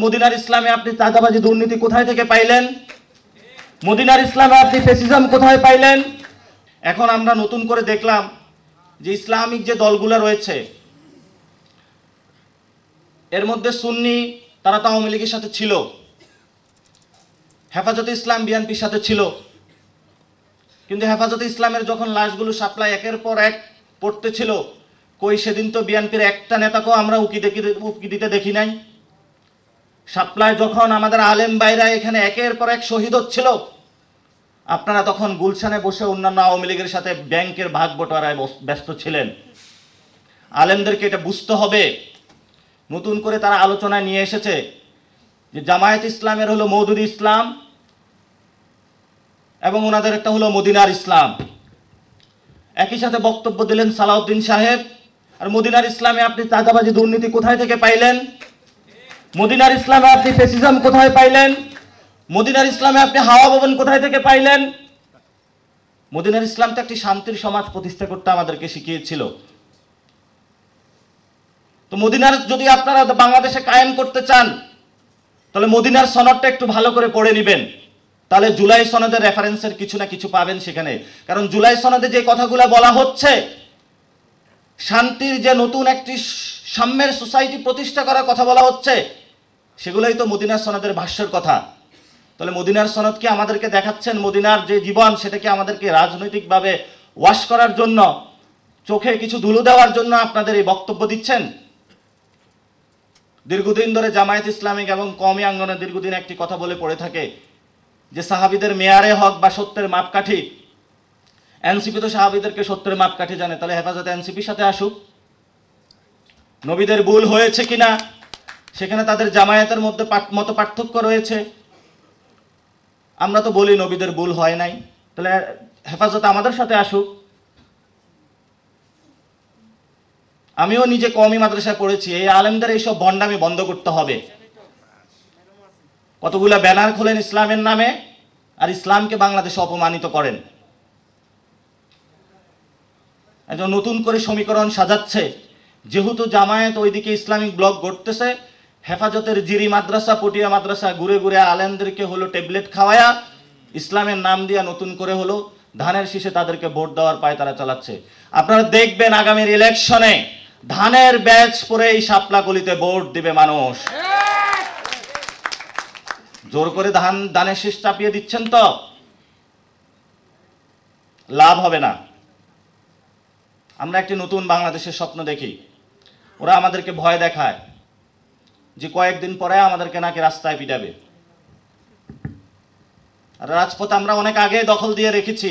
মদিনার ইসলামে আপনি চাঁদাবাজি দুর্নীতি কোথায় থেকে পাইলেন? মদিনার ইসলামে আপনি ফ্যাসিজম কোথায় পাইলেন? এখন আমরা নতুন করে দেখলাম যে ইসলামিক যে দলগুলো রয়েছে এর মধ্যে সুন্নি তারা তো আওয়ামী লীগের সাথে ছিল, হেফাজতে ইসলাম বিএনপির সাথে ছিল, কিন্তু হেফাজতে ইসলামের যখন লাশগুলো সাপ্লাই একের পর এক পড়তেছিল, কই সেদিন তো বিএনপির একটা নেতাকেও আমরা উকি দিতে দেখি নাই। সাপ্লাই যখন আমাদের আলেম ভাইরা এখানে একের পর এক শহীদ হচ্ছিল, আপনারা তখন গুলশানে বসে অন্যান্য আওয়ামী লীগের সাথে ব্যাংকের ভাগ বটোয়ারায় ব্যস্ত ছিলেন। আলেমদেরকে এটা বুঝতে হবে। নতুন করে তারা আলোচনায় নিয়ে এসেছে যে জামায়াত ইসলামের হলো মওদুদি ইসলাম এবং ওনাদের একটা হলো মদিনার ইসলাম। একই সাথে বক্তব্য দিলেন সালাউদ্দিন সাহেব। আর মদিনার ইসলামে আপনি চাঁদাবাজি দুর্নীতি কোথায় থেকে পাইলেন? মদিনার ইসলামে আপনি ফ্যাসিজম কোথায় পাইলেন? মদিনার ইসলামে আপনি হাওয়া ভবন কোথায় থেকে পাইলেন? মদিনার ইসলাম তো একটি শান্তির সমাজ প্রতিষ্ঠা করতে আমাদেরকে শিখিয়েছিল। তো মদিনার যদি আপনারা বাংলাদেশে কায়েম করতে চান তাহলে মদিনার সনদটা একটু ভালো করে পড়ে নেবেন, তাহলে জুলাই সনদের রেফারেন্সের কিছু না কিছু পাবেন সেখানে। কারণ জুলাই সনদে যে কথাগুলো বলা হচ্ছে, শান্তির যে নতুন একটি সাম্যের সোসাইটি প্রতিষ্ঠা করার কথা বলা হচ্ছে, সেগুলোই তো মদিনার সনদের ভাষ্যের কথা। তাহলে মদিনার সনদ কি আমাদেরকে দেখাচ্ছেন মদিনার যে জীবন সেটাকে আমাদেরকে রাজনৈতিকভাবে ওয়াশ করার জন্য, চোখে কিছু ধুলো দেওয়ার জন্য আপনাদের এই বক্তব্য দিচ্ছেন? দীর্ঘদিন ধরে জামায়াত ইসলামিক এবং কওমি আন্দোলনে দীর্ঘদিন একটি কথা বলে পড়ে থাকে যে সাহাবীদের মেয়ারে হক বা সত্যের মাপকাঠি। এনসিপি তো সাহাবীদেরকে সত্যের মাপকাঠি জানে, তাহলে হেফাজতে এনসিপির সাথে আসুক। নবীদের ভুল হয়েছে কিনা সেখানে তাদের জামায়াতের মধ্যে মত পার্থক্য রয়েছে। আমরা তো বলি নবীদের ভুল হয় নাই, তাহলে হেফাজতে আমাদের সাথে আসুক। আমিও নিজে কওমি মাদ্রাসায় পড়েছি। এই আলেমদের এইসব ভণ্ডামি বন্ধ করতে হবে। কতগুলা ব্যানার খোলেন ইসলামের নামে আর ইসলামকে বাংলাদেশে অপমানিত করেন। একজন নতুন করে সমীকরণ সাজাচ্ছে, যেহেতু জামায়াত ওইদিকে ইসলামিক ব্লক গড়তেছে, হেফাজতের জিরি মাদ্রাসা পটিয়া মাদ্রাসা ঘুরে ঘুরে আলেমদেরকে হলো ট্যাবলেট খাওয়ায়া ইসলামের নাম দিয়া নতুন করে হলো ধানের শীষে তাদেরকে ভোট দেওয়ার পায় তারা চালাচ্ছে। আপনারা দেখবেন আগামীর ইলেকশনে ধানের ব্যাচ পরে এই শাপলা গলিতে ভোট দিবে মানুষ। জোর করে ধানের শীষ চাপিয়ে দিচ্ছেন তো লাভ হবে না। আমরা একটি নতুন বাংলাদেশের স্বপ্ন দেখি। ওরা আমাদেরকে ভয় দেখায় যে কয়েকদিন পরে আমাদেরকে নাকি রাস্তায় পিটাবে। আর রাজপথ আমরা অনেক আগে দখল দিয়ে রেখেছি।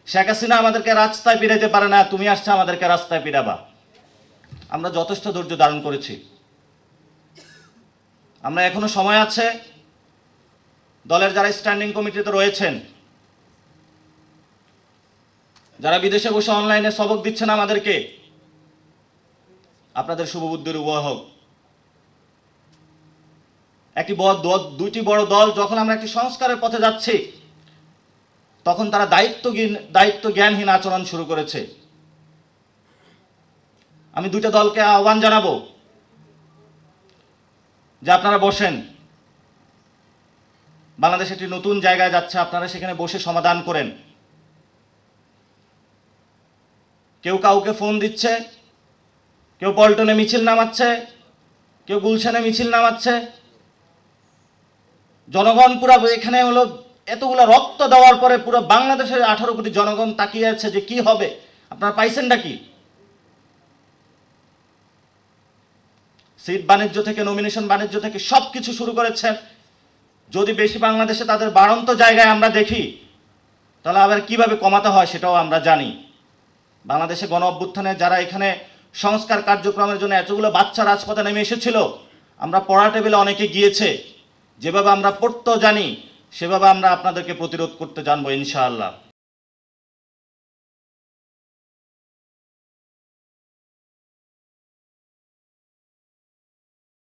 শেখ হাসিনা আমাদেরকে রাস্তায় পিটাইতে পারে না, তুমি আসছে আমাদেরকে রাস্তায় পিটাবা। আমরা যথেষ্ট ধৈর্য ধারণ করেছি। আমরা এখনো সময় আছে। দলের যারা স্ট্যান্ডিং কমিটিতে রয়েছেন, যারা বিদেশে বসে অনলাইনে সবক দিচ্ছেন আমাদেরকে, আপনাদের শুভবুদ্ধির উদয় হোক। দুইটি বড় দল যখন আমরা একটি সংস্কারের পথে যাচ্ছি, তখন তারা দায়িত্ব জ্ঞানহীন আচরণ শুরু করেছে। আমি দুইটা দলকে আহ্বান জানাবো যে আপনারা বসেন। বাংলাদেশ একটি নতুন জায়গায় যাচ্ছে, আপনারা সেখানে বসে সমাধান করেন। কেউ কাউকে ফোন দিচ্ছে, কেউ পল্টনে মিছিল নামাচ্ছে, কেউ গুলশানে মিছিল নামাচ্ছে। জনগণ পুরো এখানে হলো এতগুলো রক্ত দেওয়ার পরে পুরো বাংলাদেশের 18 কোটি জনগণ তাকিয়ে আছে যে কি হবে। আপনারা পাইছেন নাকি? সিট বাণিজ্য থেকে নমিনেশন বাণিজ্য থেকে সবকিছু শুরু করেছেন। যদি বেশি বাংলাদেশে তাদের বাড়ন্ত জায়গায় আমরা দেখি, তাহলে আবার কিভাবে কমাতে হয় সেটাও আমরা জানি। বাংলাদেশে গণ অভ্যুত্থানে যারা এখানে সংস্কার কার্যক্রমের জন্য এতগুলো বাচ্চা রাজপথে নেমে এসেছিল, আমরা পড়া টেবিলে অনেকে গিয়েছে। যেভাবে আমরা পড়তেও জানি সেভাবে আমরা আপনাদেরকে প্রতিরোধ করতে জানবো ইনশাআল্লাহ।